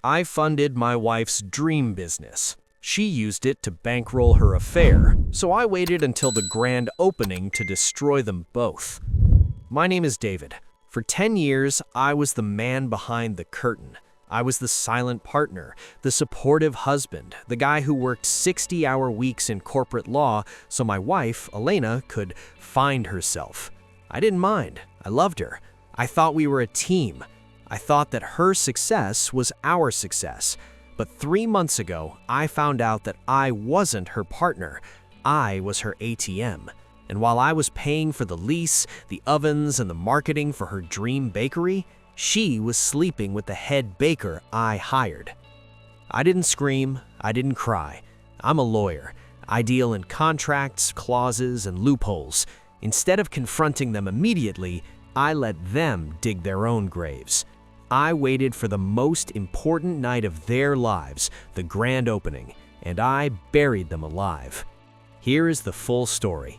I funded my wife's dream business. She used it to bankroll her affair, so I waited until the grand opening to destroy them both. My name is David. For 10 years, I was the man behind the curtain. I was the silent partner, the supportive husband, the guy who worked 60-hour weeks in corporate law so my wife, Elena, could find herself. I didn't mind. I loved her. I thought we were a team. I thought that her success was our success. But 3 months ago, I found out that I wasn't her partner. I was her ATM. And while I was paying for the lease, the ovens, and the marketing for her dream bakery, she was sleeping with the head baker I hired. I didn't scream. I didn't cry. I'm a lawyer. I deal in contracts, clauses, and loopholes. Instead of confronting them immediately, I let them dig their own graves. I waited for the most important night of their lives, the grand opening, and I buried them alive. Here is the full story.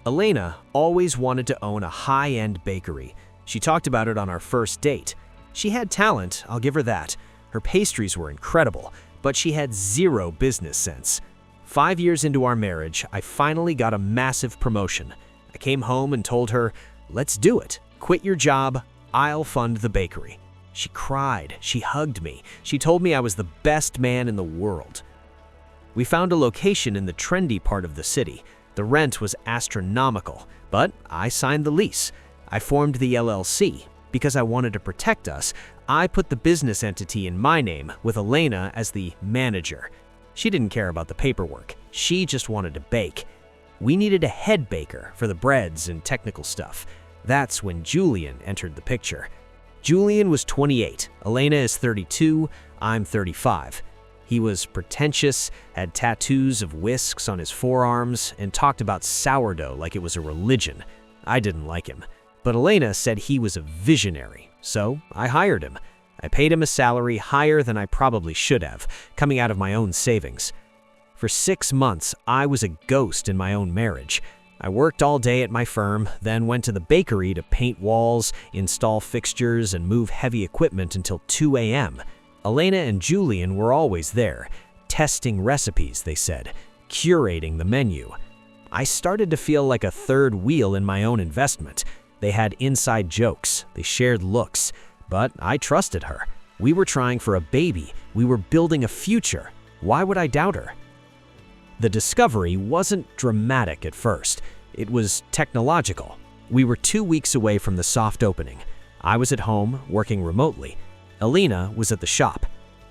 Elena always wanted to own a high-end bakery. She talked about it on our first date. She had talent, I'll give her that. Her pastries were incredible, but she had zero business sense. 5 years into our marriage, I finally got a massive promotion. I came home and told her, "Let's do it. Quit your job. I'll fund the bakery." She cried. She hugged me. She told me I was the best man in the world. We found a location in the trendy part of the city. The rent was astronomical, but I signed the lease. I formed the LLC. Because I wanted to protect us, I put the business entity in my name with Elena as the manager. She didn't care about the paperwork. She just wanted to bake. We needed a head baker for the breads and technical stuff. That's when Julian entered the picture. Julian was 28, Elena is 32, I'm 35. He was pretentious, had tattoos of whisks on his forearms, and talked about sourdough like it was a religion. I didn't like him, but Elena said he was a visionary, so I hired him. I paid him a salary higher than I probably should have, coming out of my own savings. For 6 months, I was a ghost in my own marriage. I worked all day at my firm, then went to the bakery to paint walls, install fixtures, and move heavy equipment until 2 a.m. Elena and Julian were always there, testing recipes, they said, curating the menu. I started to feel like a third wheel in my own investment. They had inside jokes, they shared looks, but I trusted her. We were trying for a baby. We were building a future. Why would I doubt her? The discovery wasn't dramatic at first. It was technological. We were 2 weeks away from the soft opening. I was at home, working remotely. Elena was at the shop.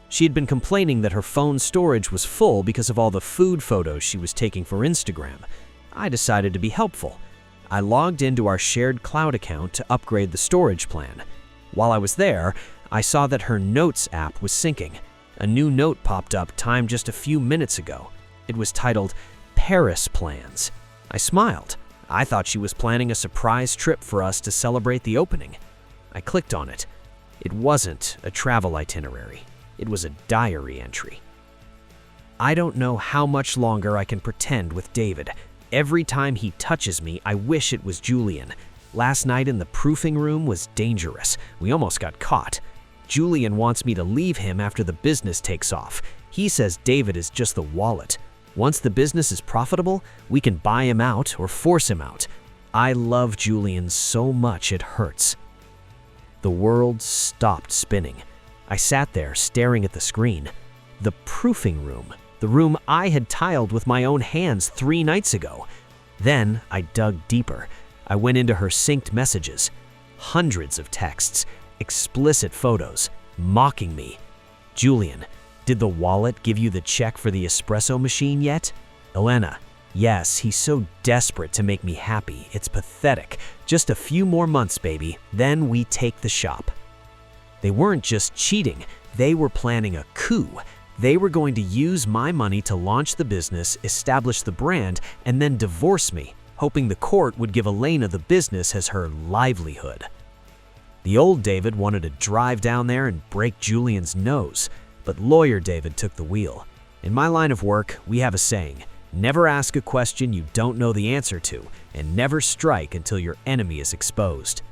She had been complaining that her phone storage was full because of all the food photos she was taking for Instagram. I decided to be helpful. I logged into our shared cloud account to upgrade the storage plan. While I was there, I saw that her Notes app was syncing. A new note popped up timed just a few minutes ago. It was titled, "Paris Plans." I smiled. I thought she was planning a surprise trip for us to celebrate the opening. I clicked on it. It wasn't a travel itinerary. It was a diary entry. I don't know how much longer I can pretend with David. Every time he touches me, I wish it was Julian. Last night in the proofing room was dangerous. We almost got caught. Julian wants me to leave him after the business takes off. He says David is just the wallet. Once the business is profitable, we can buy him out or force him out. I love Julian so much it hurts. The world stopped spinning. I sat there staring at the screen. The proofing room, the room I had tiled with my own hands 3 nights ago. Then I dug deeper. I went into her synced messages. Hundreds of texts, explicit photos, mocking me. Julian, did the wallet give you the check for the espresso machine yet? Elena, yes, he's so desperate to make me happy. It's pathetic. Just a few more months, baby. Then we take the shop. They weren't just cheating. They were planning a coup. They were going to use my money to launch the business, establish the brand, and then divorce me, hoping the court would give Elena the business as her livelihood. The old David wanted to drive down there and break Julian's nose, but lawyer David took the wheel. In my line of work, we have a saying, never ask a question you don't know the answer to, and never strike until your enemy is exposed.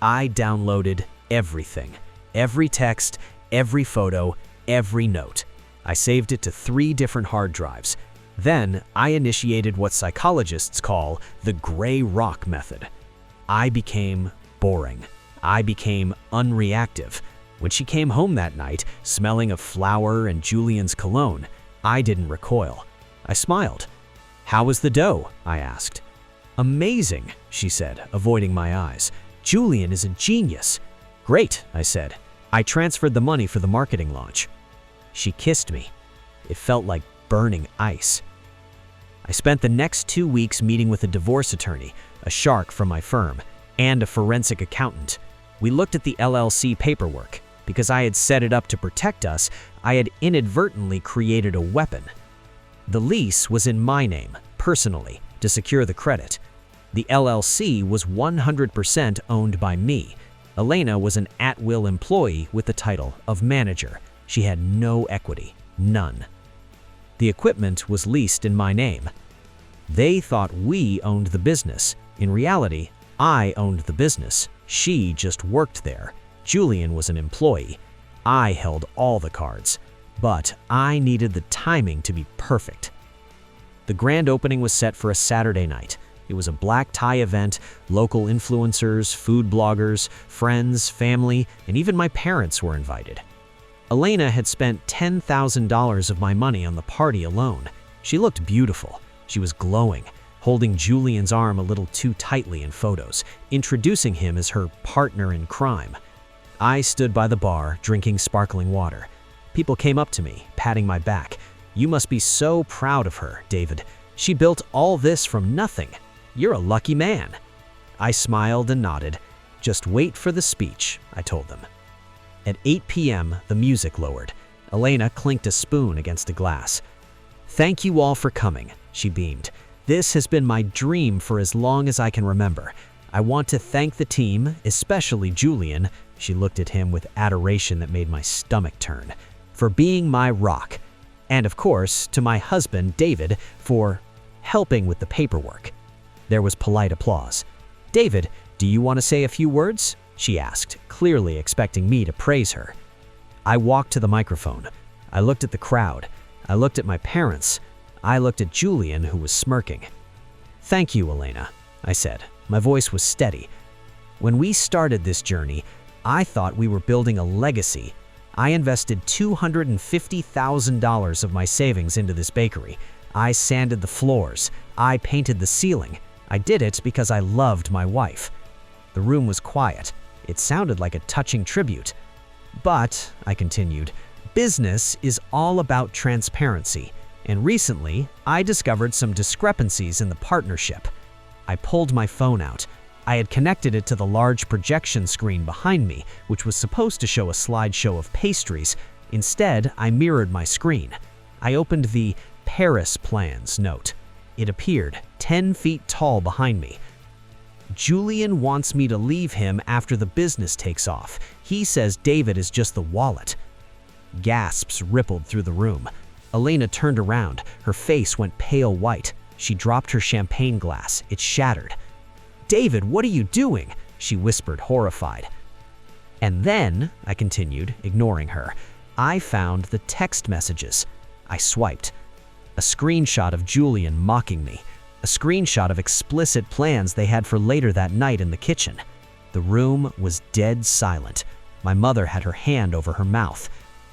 I downloaded everything, every text, every photo, every note. I saved it to 3 different hard drives. Then, I initiated what psychologists call the gray rock method. I became boring. I became unreactive. When she came home that night, smelling of flour and Julian's cologne, I didn't recoil. I smiled. "How was the dough?" I asked. "Amazing," she said, avoiding my eyes. "Julian is a genius." "Great," I said. "I transferred the money for the marketing launch." She kissed me. It felt like burning ice. I spent the next 2 weeks meeting with a divorce attorney, a shark from my firm, and a forensic accountant. We looked at the LLC paperwork. Because I had set it up to protect us, I had inadvertently created a weapon. The lease was in my name, personally, to secure the credit. The LLC was 100% owned by me. Elena was an at-will employee with the title of manager. She had no equity, none. The equipment was leased in my name. They thought we owned the business. In reality, I owned the business. She just worked there. Julian was an employee. I held all the cards, but I needed the timing to be perfect. The grand opening was set for a Saturday night. It was a black tie event, local influencers, food bloggers, friends, family, and even my parents were invited. Elena had spent $10,000 of my money on the party alone. She looked beautiful. She was glowing, holding Julian's arm a little too tightly in photos, introducing him as her partner in crime. I stood by the bar, drinking sparkling water. People came up to me, patting my back. "You must be so proud of her, David. She built all this from nothing. You're a lucky man." I smiled and nodded. "Just wait for the speech," I told them. At 8 p.m., the music lowered. Elena clinked a spoon against a glass. "Thank you all for coming," she beamed. "This has been my dream for as long as I can remember. I want to thank the team, especially Julian," she looked at him with adoration that made my stomach turn, "for being my rock. And of course, to my husband, David, for helping with the paperwork." There was polite applause. "David, do you want to say a few words?" she asked, clearly expecting me to praise her. I walked to the microphone. I looked at the crowd. I looked at my parents. I looked at Julian, who was smirking. "Thank you, Elena," I said. My voice was steady. "When we started this journey, I thought we were building a legacy. I invested $250,000 of my savings into this bakery. I sanded the floors. I painted the ceiling. I did it because I loved my wife." The room was quiet. It sounded like a touching tribute. "But," I continued, "business is all about transparency, and recently I discovered some discrepancies in the partnership." I pulled my phone out. I had connected it to the large projection screen behind me, which was supposed to show a slideshow of pastries. Instead, I mirrored my screen. I opened the Paris plans note. It appeared 10 feet tall behind me. "Julian wants me to leave him after the business takes off. He says David is just the wallet." Gasps rippled through the room. Elena turned around. Her face went pale white. She dropped her champagne glass. It shattered. "David, what are you doing?" she whispered, horrified. "And then," I continued, ignoring her, "I found the text messages." I swiped. A screenshot of Julian mocking me. A screenshot of explicit plans they had for later that night in the kitchen. The room was dead silent. My mother had her hand over her mouth.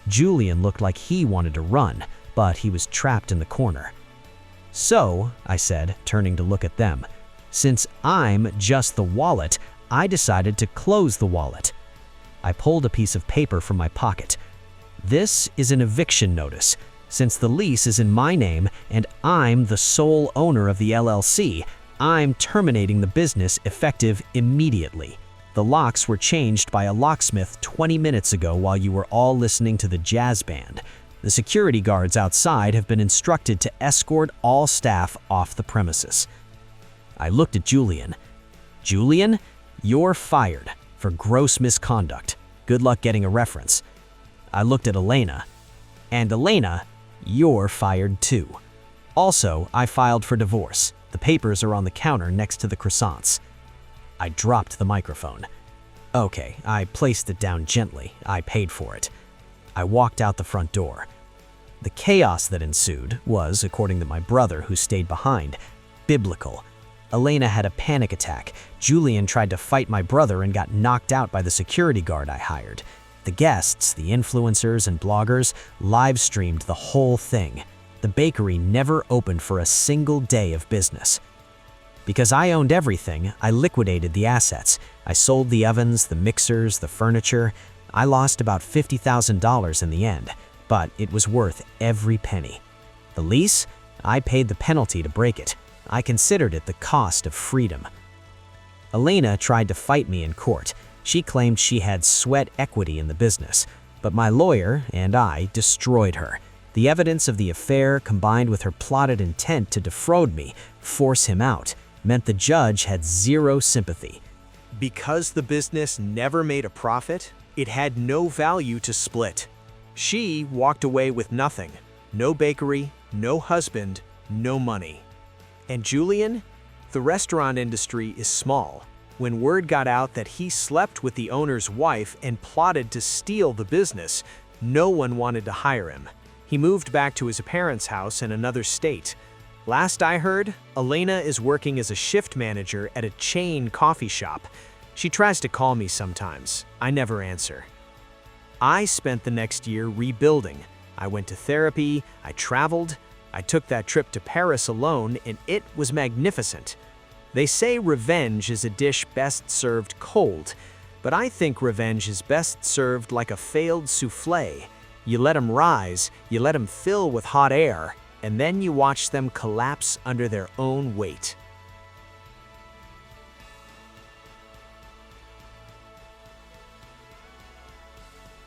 Julian looked like he wanted to run, but he was trapped in the corner. "So," I said, turning to look at them, "since I'm just the wallet, I decided to close the wallet." I pulled a piece of paper from my pocket. "This is an eviction notice. Since the lease is in my name and I'm the sole owner of the LLC, I'm terminating the business effective immediately. The locks were changed by a locksmith 20 minutes ago while you were all listening to the jazz band. The security guards outside have been instructed to escort all staff off the premises." I looked at Julian. "Julian, you're fired for gross misconduct. Good luck getting a reference." I looked at Elena. "And Elena, you're fired too. Also, I filed for divorce. The papers are on the counter next to the croissants." I dropped the microphone. "Okay," I placed it down gently. "I paid for it." I walked out the front door. The chaos that ensued was, according to my brother who stayed behind, biblical. Elena had a panic attack. Julian tried to fight my brother and got knocked out by the security guard I hired. The guests, the influencers and bloggers, live-streamed the whole thing. The bakery never opened for a single day of business. Because I owned everything, I liquidated the assets. I sold the ovens, the mixers, the furniture. I lost about $50,000 in the end, but it was worth every penny. The lease? I paid the penalty to break it. I considered it the cost of freedom. Elena tried to fight me in court. She claimed she had sweat equity in the business, but my lawyer and I destroyed her. The evidence of the affair, combined with her plotted intent to defraud me, force him out, meant the judge had zero sympathy. Because the business never made a profit, it had no value to split. She walked away with nothing. No bakery, no husband, no money. And Julian? The restaurant industry is small. When word got out that he slept with the owner's wife and plotted to steal the business, no one wanted to hire him. He moved back to his parents' house in another state. Last I heard, Elena is working as a shift manager at a chain coffee shop. She tries to call me sometimes. I never answer. I spent the next year rebuilding. I went to therapy, I traveled, I took that trip to Paris alone, and it was magnificent. They say revenge is a dish best served cold, but I think revenge is best served like a failed soufflé. You let them rise, you let them fill with hot air, and then you watch them collapse under their own weight.